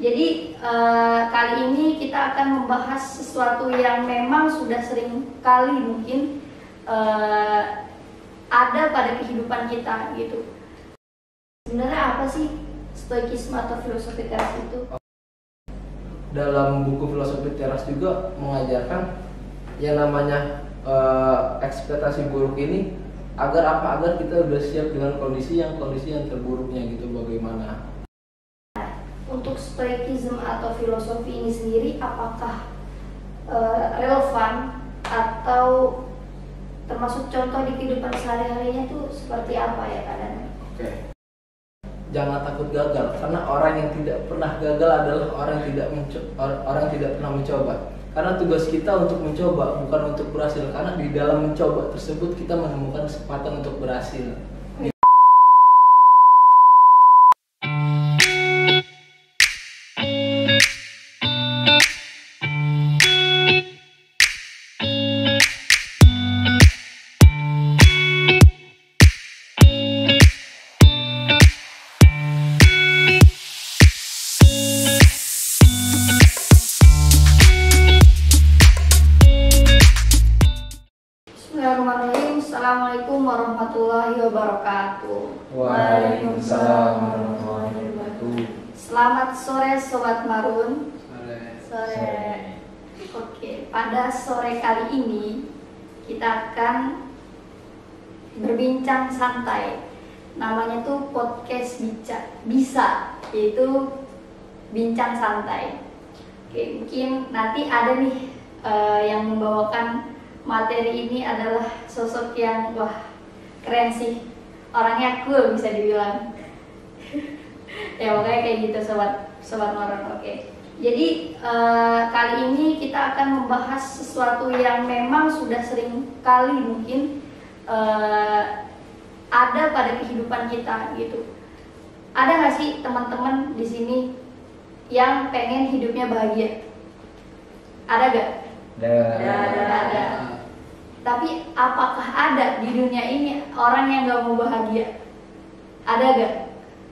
Jadi kali ini kita akan membahas sesuatu yang memang sudah sering kali mungkin ada pada kehidupan kita gitu. Sebenarnya apa sih stoikisme atau filosofi teras itu? Dalam buku filosofi teras juga mengajarkan yang namanya ekspektasi buruk ini agar kita udah siap dengan kondisi yang terburuknya gitu bagaimana. Untuk stoikisme atau filosofi ini sendiri apakah relevan atau termasuk contoh di kehidupan sehari-harinya itu seperti apa ya keadaannya? Oke. Jangan takut gagal, karena orang yang tidak pernah gagal adalah orang yang tidak pernah mencoba. Karena tugas kita untuk mencoba, bukan untuk berhasil. Karena di dalam mencoba tersebut kita menemukan kesempatan untuk berhasil. Assalamualaikum warahmatullahi wabarakatuh. Waalaikumsalam warahmatullahi wabarakatuh. Selamat sore Sobat Marun. Sore. Oke, pada sore kali ini kita akan berbincang santai. Namanya tuh podcast bisa, yaitu bincang santai. Oke, mungkin nanti ada nih yang membawakan materi ini adalah sosok yang keren sih, orangnya cool bisa dibilang. Ya makanya kayak gitu sobat Moron. Oke. Jadi kali ini kita akan membahas sesuatu yang memang sudah sering kali mungkin ada pada kehidupan kita gitu. Ada nggak sih teman-teman di sini yang pengen hidupnya bahagia? Ada gak? Ada. Tapi apakah ada di dunia ini orang yang gak mau bahagia? Ada gak?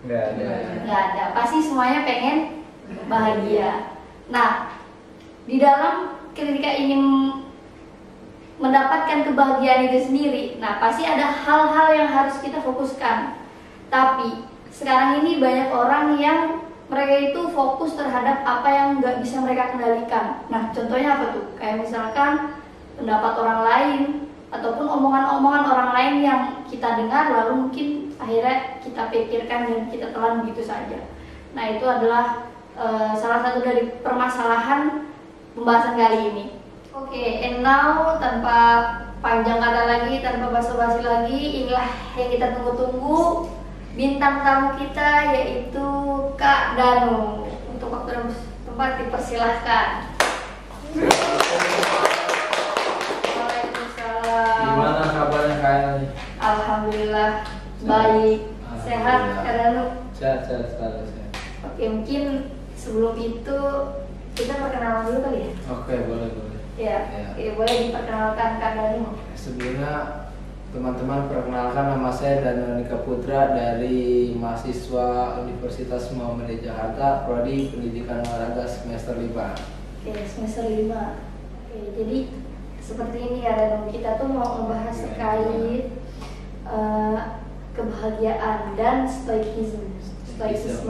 Nggak ada. Pasti semuanya pengen bahagia. Nah, di dalam ketika ingin mendapatkan kebahagiaan itu sendiri, nah pasti ada hal-hal yang harus kita fokuskan. Tapi sekarang ini banyak orang yang mereka itu fokus terhadap apa yang nggak bisa mereka kendalikan. Nah, contohnya apa tuh? Kayak misalkan pendapat orang lain ataupun omongan-omongan orang lain yang kita dengar lalu mungkin akhirnya kita pikirkan dan kita telan begitu saja. Nah, itu adalah salah satu dari permasalahan pembahasan kali ini. Oke, and now tanpa panjang kata lagi, tanpa basa-basi lagi, inilah yang kita tunggu-tunggu, bintang tamu kita yaitu Kak Danu. Untuk waktu dan tempat dipersilahkan. Gimana kabarnya kalian? Alhamdulillah baik, sehat Kak Danu. Sehat selalu sehat. Oke, mungkin sebelum itu kita perkenalan dulu kali ya? Oke, boleh. Ya. Oke, boleh diperkenalkan Kak Danu. Sebelumnya teman-teman, perkenalkan nama saya Danu Nika Putra dari mahasiswa Universitas Muhammadiyah Jakarta, Prodi Pendidikan Olahraga semester 5. Oke, semester 5. Oke, jadi seperti ini ya Danu, kita tuh mau membahas terkait kebahagiaan dan stoikisme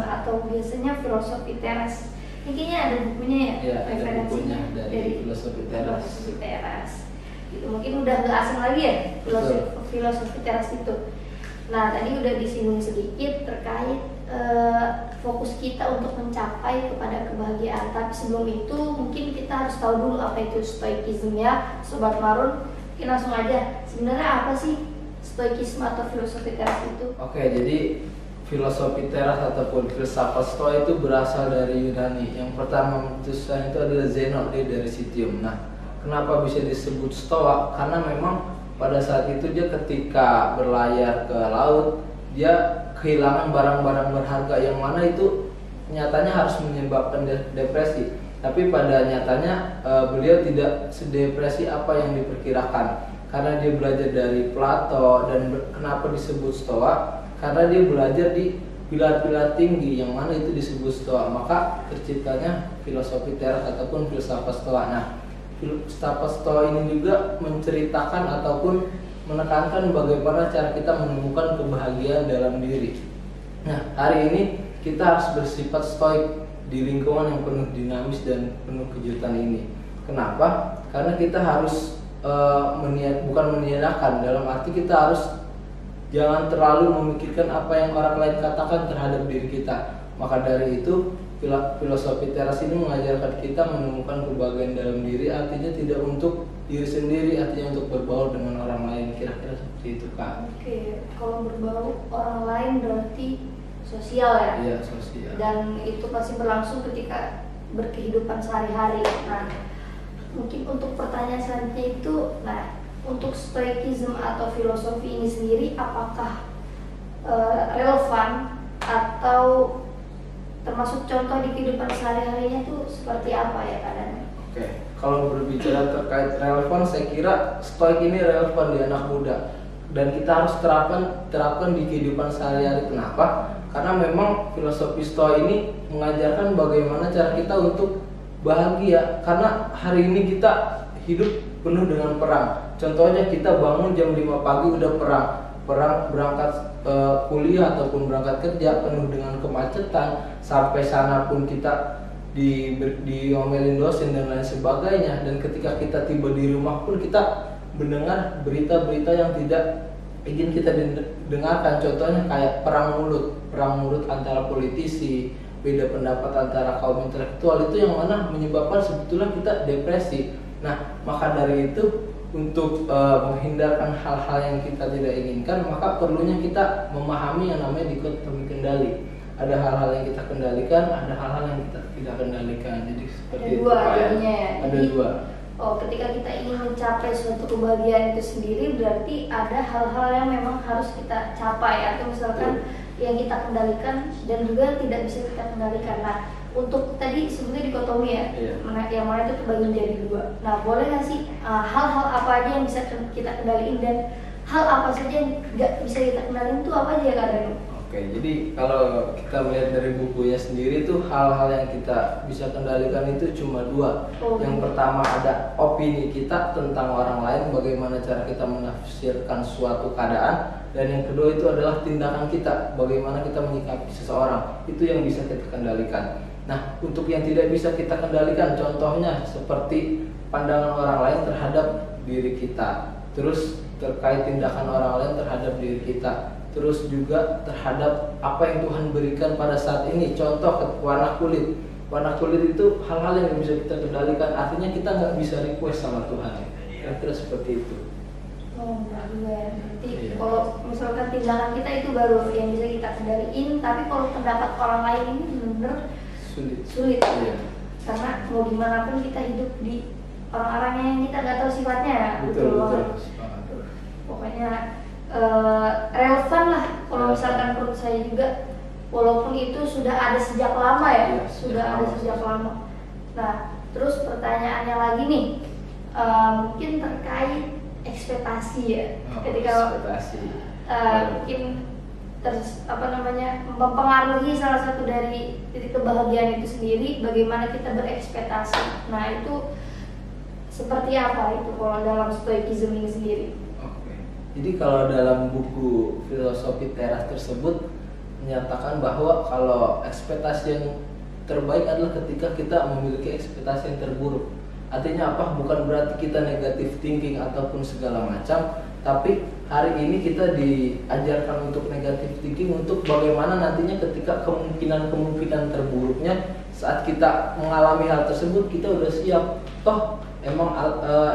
atau biasanya filosofi teras. Ini kayaknya ada bukunya ya, referensinya dari filosofi teras. Gitu, mungkin udah gak asing lagi ya filosofi teras itu. Nah, tadi udah disinggung sedikit terkait fokus kita untuk mencapai kepada kebahagiaan. Tapi sebelum itu mungkin kita harus tahu dulu apa itu stoikisme ya, Sobat Marun. Mungkin langsung aja, sebenarnya apa sih stoikisme atau filosofi teras itu? Oke, jadi filosofi teras ataupun filsafat Stoa itu berasal dari Yunani. Yang pertama mencetuskan itu adalah Zeno, dia dari Citium. Nah, kenapa bisa disebut Stoa? Karena memang pada saat itu dia ketika berlayar ke laut, dia kehilangan barang-barang berharga yang mana itu nyatanya harus menyebabkan depresi. Tapi pada nyatanya beliau tidak sedepresi apa yang diperkirakan. Karena dia belajar dari Plato. Dan kenapa disebut Stoa? Karena dia belajar di pilar-pilar tinggi yang mana itu disebut Stoa, maka terciptanya filosofi teras ataupun filsafat Stoa. Nah, filsafat Stoa ini juga menceritakan ataupun menekankan bagaimana cara kita menemukan kebahagiaan dalam diri. Nah, hari ini kita harus bersifat stoik di lingkungan yang penuh dinamis dan penuh kejutan ini. Kenapa? Karena kita harus bukan meniadakan, dalam arti kita harus jangan terlalu memikirkan apa yang orang lain katakan terhadap diri kita. Maka dari itu filosofi teras ini mengajarkan kita menemukan kebahagiaan dalam diri, artinya tidak untuk diri sendiri, artinya untuk berbaur dengan orang lain. Kira-kira seperti itu, Kak. Oke, kalau berbaur orang lain berarti sosial ya? Iya, sosial. Dan itu pasti berlangsung ketika berkehidupan sehari-hari. Nah, mungkin untuk pertanyaan selanjutnya itu, nah, untuk stoikism atau filosofi ini sendiri apakah relevan atau termasuk contoh di kehidupan sehari-harinya itu seperti apa ya keadaannya? Oke, kalau berbicara terkait relevan, saya kira stoik ini relevan di anak muda dan kita harus terapkan di kehidupan sehari-hari. Kenapa? Karena memang filosofi stoik ini mengajarkan bagaimana cara kita untuk bahagia. Karena hari ini kita hidup penuh dengan perang. Contohnya kita bangun jam 5 pagi udah perang berangkat kuliah ataupun berangkat kerja penuh dengan kemacetan, sampai sana pun kita diomelin dosen dan lain sebagainya. Dan ketika kita tiba di rumah pun kita mendengar berita-berita yang tidak ingin kita dengarkan. Contohnya kayak perang mulut antara politisi, beda pendapat antara kaum intelektual, itu yang mana menyebabkan sebetulnya kita depresi. Nah, maka dari itu untuk menghindarkan hal-hal yang kita tidak inginkan, maka perlunya kita memahami yang namanya dikotomi kendali. Ada hal-hal yang kita kendalikan, ada hal-hal yang kita tidak kendalikan. Jadi seperti ada dua jadinya ya. Ada dua. Oh, ketika kita ingin mencapai suatu kebahagiaan itu sendiri, berarti ada hal-hal yang memang harus kita capai, atau misalkan yang kita kendalikan dan juga tidak bisa kita kendalikan. Nah, untuk tadi sebetulnya dikotomi ya, yang mana itu terbagi menjadi dua. Nah, boleh nggak sih hal-hal apa aja yang bisa kita kendaliin dan hal apa saja yang nggak bisa kita kendaliin itu apa aja ya Kak Danu? Oke, jadi kalau kita melihat dari bukunya sendiri tuh hal-hal yang kita bisa kendalikan itu cuma dua. Yang pertama ada opini kita tentang orang lain, bagaimana cara kita menafsirkan suatu keadaan. Dan yang kedua itu adalah tindakan kita, bagaimana kita menyikapi seseorang. Itu yang bisa kita kendalikan. Nah, untuk yang tidak bisa kita kendalikan, contohnya seperti pandangan orang lain terhadap diri kita, terus terkait tindakan orang lain terhadap diri kita, terus juga terhadap apa yang Tuhan berikan pada saat ini. Contoh warna kulit itu hal-hal yang bisa kita kendalikan, artinya kita nggak bisa request sama Tuhan. Kira-kira seperti itu. Oh, ya. Berarti kalau misalkan tindakan kita itu baru yang bisa kita kendaliin, tapi kalau pendapat orang lain ini benar-benar sulit. Iya. Karena mau gimana pun kita hidup di orang-orang yang kita nggak tahu sifatnya ya. Betul. Pokoknya relevan lah kalau misalkan menurut saya juga, walaupun itu sudah ada sejak lama ya, sudah ada sejak lama. Nah, terus pertanyaannya lagi nih, mungkin terkait ekspektasi ya. Ketika mungkin mempengaruhi salah satu dari titik kebahagiaan itu sendiri, bagaimana kita berekspektasi. Nah, itu seperti apa itu kalau dalam stoikism ini sendiri? Oke. Jadi kalau dalam buku filosofi teras tersebut menyatakan bahwa kalau ekspektasi yang terbaik adalah ketika kita memiliki ekspektasi yang terburuk. Artinya apa? Bukan berarti kita negative thinking ataupun segala macam, tapi hari ini kita diajarkan untuk negative thinking untuk bagaimana nantinya ketika kemungkinan terburuknya, saat kita mengalami hal tersebut kita udah siap. Toh emang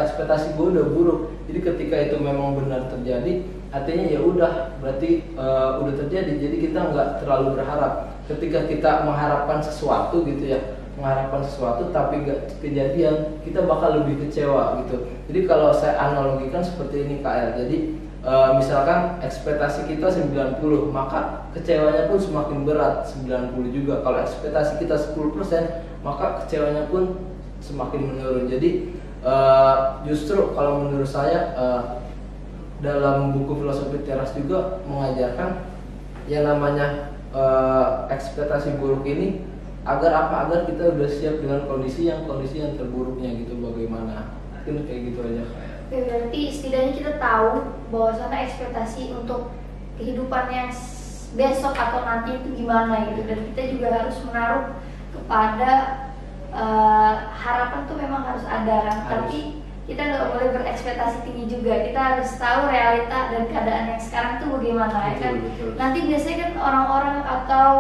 ekspektasi gue udah buruk, jadi ketika itu memang benar terjadi, artinya ya udah berarti udah terjadi. Jadi kita nggak terlalu berharap. Ketika kita mengharapkan sesuatu gitu ya, tapi nggak kejadian, kita bakal lebih kecewa gitu. Jadi kalau saya analogikan seperti ini KL, jadi misalkan ekspektasi kita 90, maka kecewanya pun semakin berat 90 juga. Kalau ekspektasi kita 10%, maka kecewanya pun semakin menurun. Jadi justru kalau menurut saya dalam buku filosofi teras juga mengajarkan yang namanya ekspektasi buruk ini agar apa? Agar kita udah siap dengan kondisi yang terburuknya gitu, bagaimana? Mungkin kayak gitu aja. Oke, berarti setidaknya kita tahu bahwasannya ekspektasi untuk kehidupan yang besok atau nanti itu gimana gitu, dan kita juga harus menaruh kepada harapan tuh memang harus ada kan, tapi kita nggak boleh berekspektasi tinggi juga. Kita harus tahu realita dan keadaan yang sekarang tuh bagaimana, ya kan? Nanti biasanya kan orang-orang atau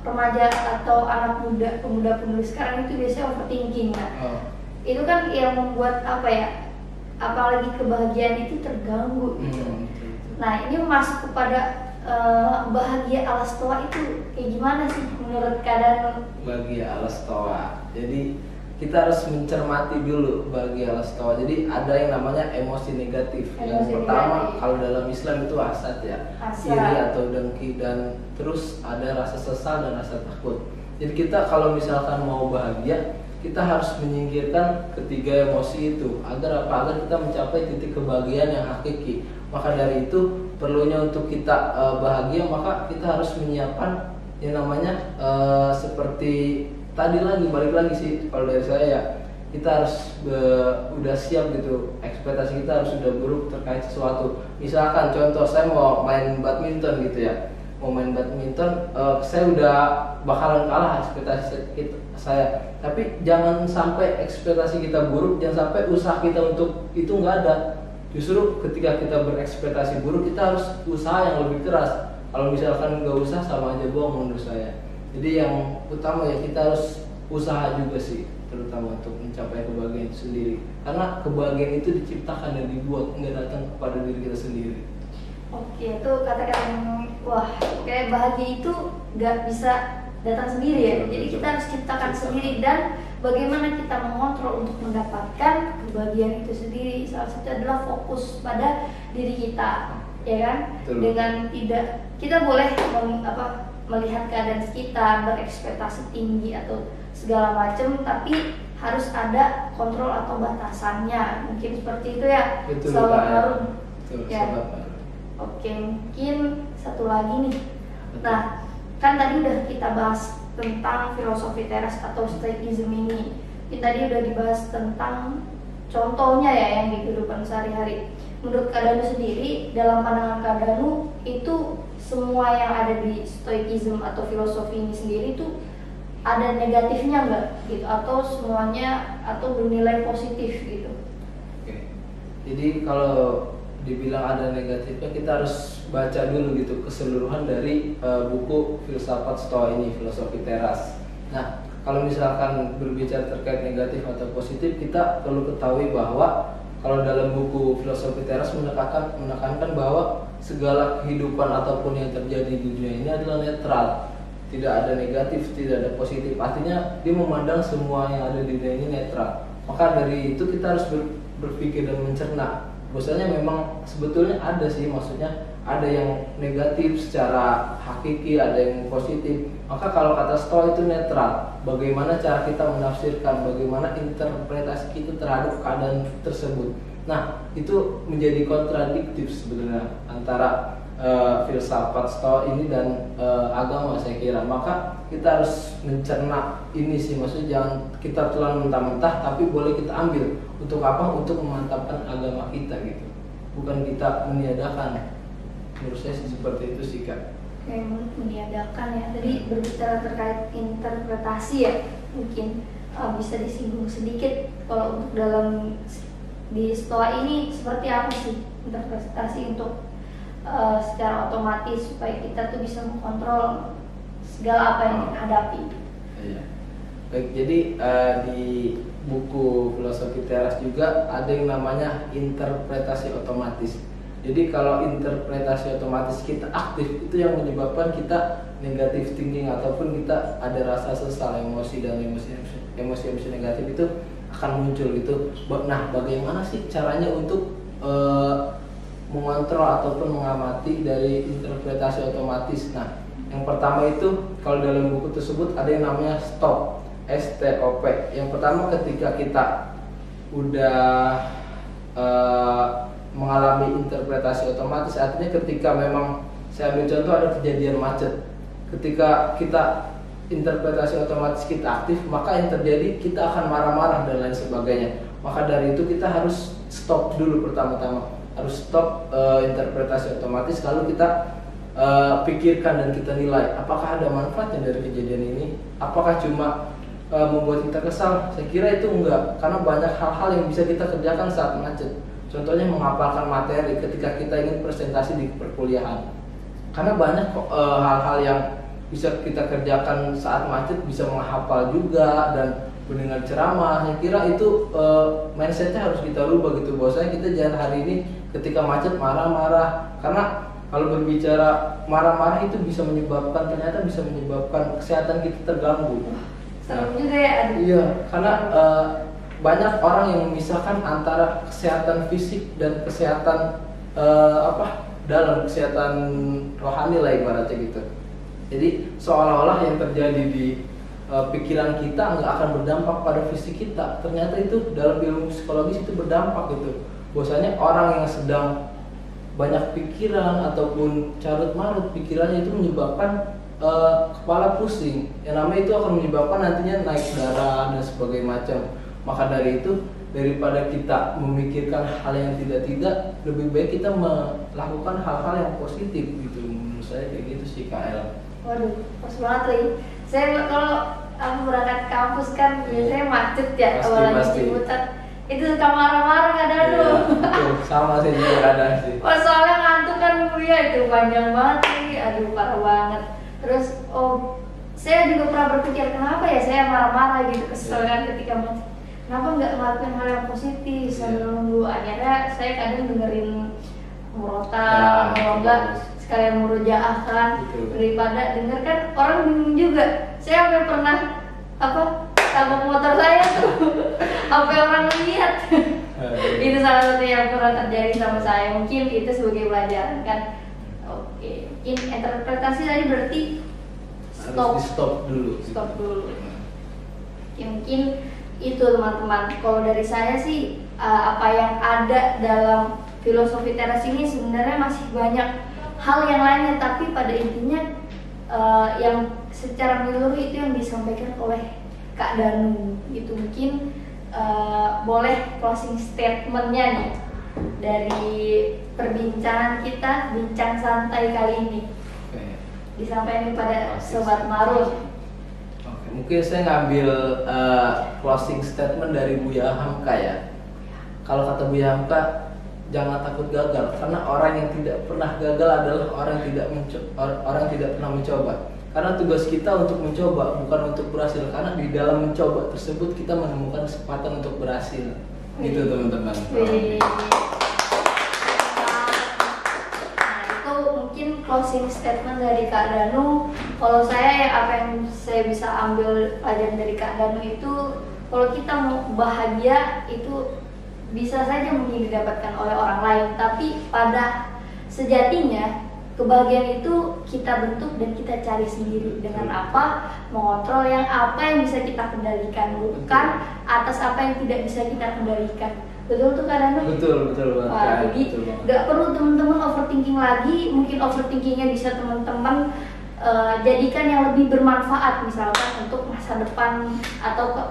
remaja atau anak muda, pemuda-pemudi sekarang itu biasanya overthinking kan. Itu kan yang membuat apa ya, apalagi kebahagiaan itu terganggu gitu. Nah, ini masuk kepada bahagia ala stoa itu kayak gimana sih menurut keadaan? Bahagia ala stoa, jadi kita harus mencermati dulu bahagia ala stoa. Jadi ada yang namanya emosi negatif. Yang pertama, kalau dalam Islam itu hasad ya, iri atau dengki, dan terus ada rasa sesal dan rasa takut. Jadi kita kalau misalkan mau bahagia, kita harus menyingkirkan ketiga emosi itu agar apa? Agar kita mencapai titik kebahagiaan yang hakiki. Maka dari itu perlunya untuk kita bahagia, maka kita harus menyiapkan yang namanya seperti tadi lagi, balik lagi sih kalau dari saya ya, kita harus udah siap gitu, ekspektasi kita harus sudah buruk terkait sesuatu. Misalkan contoh, saya mau main badminton gitu ya, mau main badminton, saya udah bakalan kalah ekspektasi saya, tapi jangan sampai ekspektasi kita buruk, jangan sampai usaha kita untuk itu nggak ada. Justru ketika kita berekspektasi buruk, kita harus usaha yang lebih keras. Kalau misalkan nggak usah, sama aja bohong menurut saya. Jadi yang utama ya, kita harus usaha juga sih, terutama untuk mencapai kebahagiaan itu sendiri. Karena kebahagiaan itu diciptakan dan dibuat, nggak datang kepada diri kita sendiri. Oke, itu kata-kata yang wah, kayak bahagia itu nggak bisa datang sendiri ya. Jadi kita harus ciptakan sendiri, dan bagaimana kita mengontrol untuk mendapatkan kebahagiaan itu sendiri. Salah satu adalah fokus pada diri kita, ya kan? Betul. Dengan tidak, kita boleh melihat keadaan sekitar, berekspektasi tinggi atau segala macam, tapi harus ada kontrol atau batasannya. Mungkin seperti itu ya. Betul, Sahabat Harun. Betul, Ya. Oke, mungkin satu lagi nih. Nah, kan tadi udah kita bahas tentang filosofi teras atau stoicism ini. Kita tadi udah dibahas tentang contohnya ya yang di kehidupan sehari-hari. Menurut Kadanu sendiri, dalam pandangan Kadanu itu semua yang ada di stoicism atau filosofi ini sendiri itu ada negatifnya nggak gitu, atau semuanya atau bernilai positif gitu? Oke. Jadi kalau dibilang ada negatifnya, kita harus baca dulu gitu keseluruhan dari buku filsafat stoa ini, filosofi teras. Nah, kalau misalkan berbicara terkait negatif atau positif, kita perlu ketahui bahwa kalau dalam buku filosofi teras menekankan bahwa segala kehidupan ataupun yang terjadi di dunia ini adalah netral, tidak ada negatif, tidak ada positif. Artinya dia memandang semua yang ada di dunia ini netral. Maka dari itu kita harus berpikir dan mencerna bahwasanya memang sebetulnya ada sih, maksudnya ada yang negatif secara hakiki, ada yang positif. Maka kalau kata Stoa itu netral. Bagaimana cara kita menafsirkan, bagaimana interpretasi kita terhadap keadaan tersebut. Nah, itu menjadi kontradiktif sebenarnya antara filsafat Stoa ini dan agama, saya kira. Maka kita harus mencerna ini sih, maksudnya jangan kita telan mentah-mentah, tapi boleh kita ambil untuk apa? Untuk memantapkan agama kita gitu, bukan kita meniadakan. Menurut saya sih seperti itu sih Kak. Kayak meniadakan ya. Tadi berbicara terkait interpretasi ya, mungkin bisa disinggung sedikit kalau untuk dalam di Stoa ini seperti apa sih interpretasi untuk secara otomatis supaya kita tuh bisa mengontrol segala apa yang kita hadapi. Iya. Baik, jadi di buku filosofi teras juga ada yang namanya interpretasi otomatis. Jadi kalau interpretasi otomatis kita aktif, itu yang menyebabkan kita negatif thinking ataupun kita ada rasa sesal, emosi dan emosi negatif itu akan muncul gitu. Nah, bagaimana sih caranya untuk mengontrol ataupun mengamati dari interpretasi otomatis? Nah, yang pertama itu kalau dalam buku tersebut ada yang namanya stop, STOP. Yang pertama ketika kita udah mengalami interpretasi otomatis, artinya ketika memang saya ambil contoh ada kejadian macet ketika kita interpretasi otomatis kita aktif, maka yang terjadi kita akan marah-marah dan lain sebagainya. Maka dari itu kita harus stop dulu pertama-tama, harus stop interpretasi otomatis, lalu kita pikirkan dan kita nilai apakah ada manfaatnya dari kejadian ini, apakah cuma membuat kita kesal. Saya kira itu enggak, karena banyak hal-hal yang bisa kita kerjakan saat macet. Contohnya menghafalkan materi ketika kita ingin presentasi di perkuliahan, karena banyak hal-hal yang bisa kita kerjakan saat macet, bisa menghafal juga dan mendengar ceramah. Saya kira itu mindsetnya harus kita rubah gitu, bahwasanya kita jangan hari ini ketika macet marah-marah, karena kalau berbicara marah-marah itu ternyata bisa menyebabkan kesehatan kita terganggu. Serem juga ya. Iya, karena banyak orang yang memisahkan antara kesehatan fisik dan kesehatan dalam kesehatan rohani lah ibaratnya gitu. Jadi seolah-olah yang terjadi di pikiran kita nggak akan berdampak pada fisik kita. Ternyata itu dalam ilmu psikologis itu berdampak gitu. Bahwasanya orang yang sedang banyak pikiran ataupun carut marut pikirannya itu menyebabkan kepala pusing. Yang namanya itu akan menyebabkan nantinya naik darah dan sebagainya macam. Maka dari itu, daripada kita memikirkan hal yang tidak, lebih baik kita melakukan hal-hal yang positif gitu. Menurut saya kayak gitu sih KL. Waduh, pas banget lagi. Saya kalau aku berangkat kampus kan biasanya macet ya, apalagi Ciputat. Itu suka marah-marah kadang tuh. Sama sih juga kadang sih. Wah, soalnya ngantuk kan kuliah itu panjang banget sih. Aduh, parah banget. Terus saya juga pernah berpikir kenapa ya saya marah-marah gitu, kesel kan ketika macet. Kenapa nggak melakukan hal yang positif sambil nunggu? Akhirnya saya kadang dengerin murotal, kalau enggak sekalian murojaah kan, daripada denger kan orang bingung juga. Saya sampai pernah tabrak motor saya tuh sampai orang lihat. Itu salah satu yang pernah terjadi sama saya. Mungkin itu sebagai pelajaran kan. Oke, mungkin interpretasi tadi berarti stop dulu. Mungkin itu teman-teman. Kalau dari saya sih apa yang ada dalam filosofi teras ini sebenarnya masih banyak hal yang lainnya, tapi pada intinya yang secara menyeluruh itu yang disampaikan oleh Kak Danu gitu. Mungkin boleh closing statementnya nih dari perbincangan kita, bincang santai kali ini. Disampaikan pada Sobat Marun. Mungkin saya ngambil closing statement dari Buya Hamka ya. Kalau kata Buya Hamka, jangan takut gagal, karena orang yang tidak pernah gagal adalah orang yang tidak pernah mencoba. Karena tugas kita untuk mencoba, bukan untuk berhasil. Karena di dalam mencoba tersebut kita menemukan kesempatan untuk berhasil. Gitu teman-teman. Nah, itu mungkin closing statement dari Kak Danu. Kalau saya apa yang saya bisa ambil pelajaran dari Kak Danu itu, kalau kita mau bahagia itu bisa saja mungkin didapatkan oleh orang lain, tapi pada sejatinya kebahagiaan itu kita bentuk dan kita cari sendiri. Dengan apa? Mengontrol apa yang bisa kita kendalikan, bukan atas apa yang tidak bisa kita kendalikan. Betul tuh Kak Danu? Betul banget. Wah, jadi nggak perlu teman-teman overthinking lagi. Mungkin overthinkingnya bisa teman-teman jadikan yang lebih bermanfaat, misalkan untuk masa depan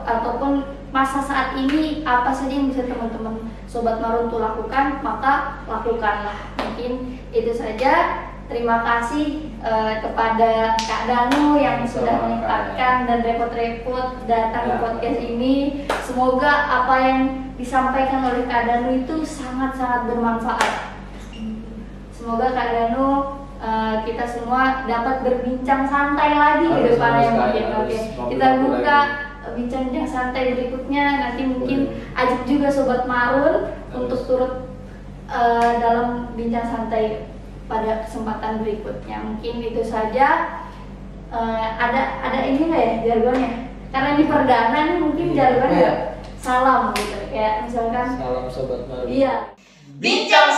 ataupun masa saat ini. Apa saja yang bisa teman-teman Sobat Marun tuh lakukan, maka lakukanlah. Mungkin itu saja. Terima kasih kepada Kak Danu yang sudah menyempatkan dan repot-repot datang ke podcast ini. Semoga apa yang disampaikan oleh Kak Danu itu sangat-sangat bermanfaat. Semoga Kak Danu kita semua dapat berbincang santai lagi ke depannya mungkin. Oke, kita buka bincang-bincang santai berikutnya. Nanti mungkin ajak juga Sobat Marun untuk turut dalam bincang santai pada kesempatan berikutnya. Mungkin itu saja. Ada ini nggak ya jargonnya? Karena di perdana nih mungkin jargonnya salam gitu. Kayak misalkan salam Sobat Marun. Iya. Bincang